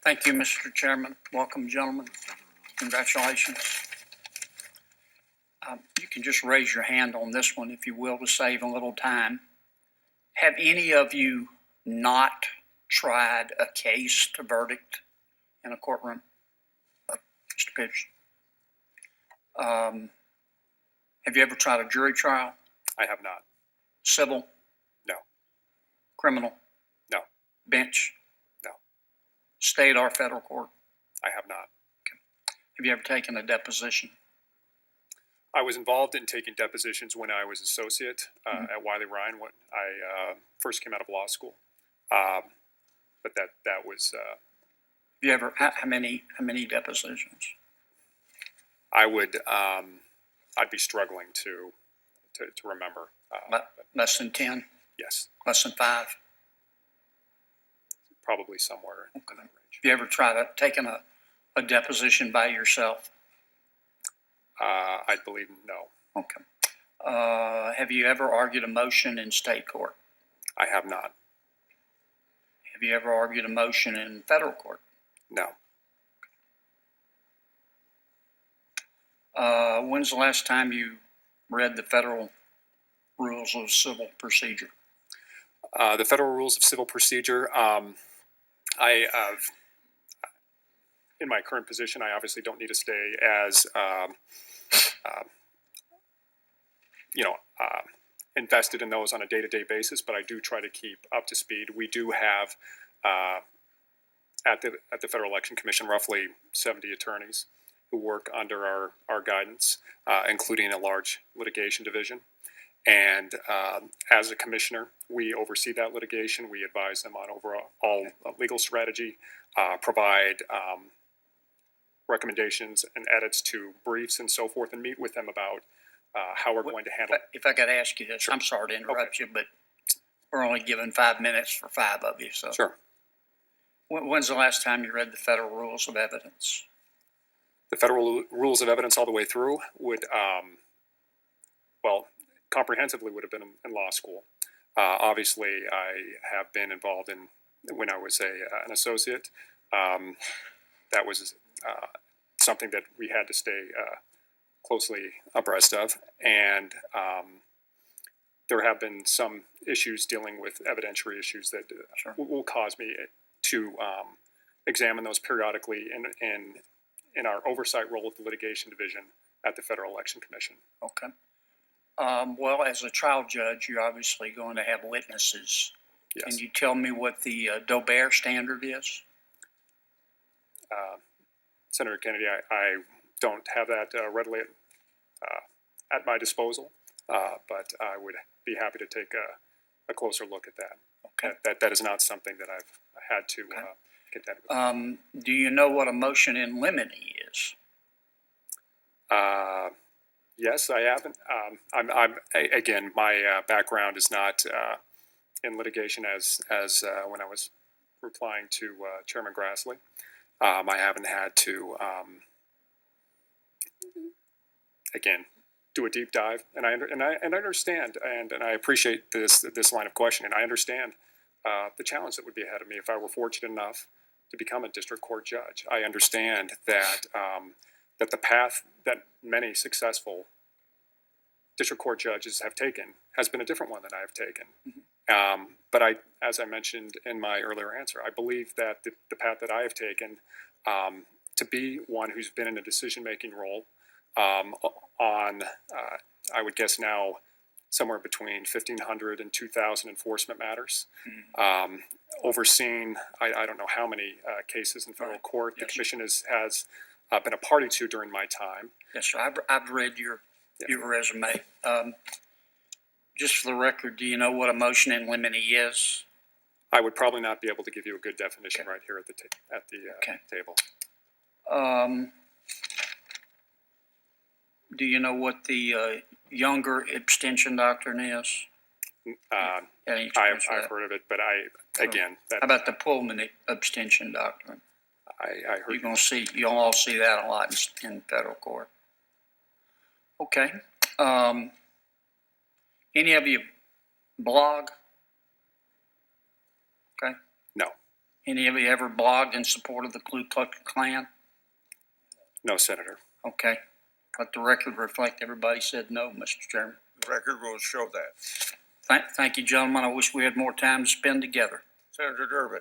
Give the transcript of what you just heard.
Thank you, Mr. Chairman. Welcome, gentlemen. Congratulations. You can just raise your hand on this one, if you will, to save a little time. Have any of you not tried a case to verdict in a courtroom? Mr. Petersen. Have you ever tried a jury trial? I have not. Civil? No. Criminal? No. Bench? No. State or federal court? I have not. Okay. Have you ever taken a deposition? I was involved in taking depositions when I was associate at Wiley Ryan when I first came out of law school. But that was. Have you ever? How many depositions? I would. I'd be struggling to remember. Less than 10? Yes. Less than 5? Probably somewhere in that range. Have you ever taken a deposition by yourself? I believe no. Okay. Have you ever argued a motion in state court? I have not. Have you ever argued a motion in federal court? No. When's the last time you read the federal rules of civil procedure? The federal rules of civil procedure. I have, in my current position, I obviously don't need to stay as invested in those on a day-to-day basis, but I do try to keep up to speed. We do have at the Federal Election Commission roughly 70 attorneys who work under our guidance, including a large litigation division. And as a commissioner, we oversee that litigation. We advise them on overall legal strategy, provide recommendations and edits to briefs and so forth, and meet with them about how we're going to handle it. If I could ask you this, sure. I'm sorry to interrupt you, but we're only given 5 minutes for 5 of you. So sure. When's the last time you read the federal rules of evidence? The federal rules of evidence all the way through would, comprehensively would have been in law school. Obviously, I have been involved in when I was an associate. That was something that we had to stay closely abreast of, and there have been some issues dealing with evidentiary issues that sure. will cause me to examine those periodically in our oversight role at the litigation division at the Federal Election Commission. Okay. Well, as a trial judge, you're obviously going to have witnesses. Yes. Can you tell me what the Doe-Bear standard is? Senator Kennedy, I don't have that readily at my disposal, but I would be happy to take a closer look at that. Okay. That is not something that I've had to contend with. Do you know what a motion in limine is? Yes, I haven't. Again, my background is not in litigation as when I was replying to Chairman Grassley. I haven't had to again do a deep dive, and I understand, and I appreciate this line of questioning. I understand the challenge that would be ahead of me if I were fortunate enough to become a district court judge. I understand that that the path that many successful district court judges have taken has been a different one than I have taken. Mm-hmm. But as I mentioned in my earlier answer, I believe that the path that I have taken to be one who's been in a decision-making role on, I would guess now, somewhere between 1,500 and 2,000 enforcement matters, mm-hmm. Overseeing, I don't know how many cases in federal court the commission has been a party to during my time. Yes, sir. I've read your resume. Just for the record, do you know what a motion in limine is? I would probably not be able to give you a good definition right here at the table. Do you know what the Younger abstention doctrine is? I've heard of it, but again, how about the Pullman abstention doctrine? I heard you'll all see that a lot in federal court. Okay. Any of you blog? Okay. No. Any of you ever blogged in support of the Ku Klux Klan? No, Senator. Okay. Let the record reflect everybody said no, Mr. Chairman. The record will show that. Thank you, gentlemen. I wish we had more time to spend together. Senator Durbin.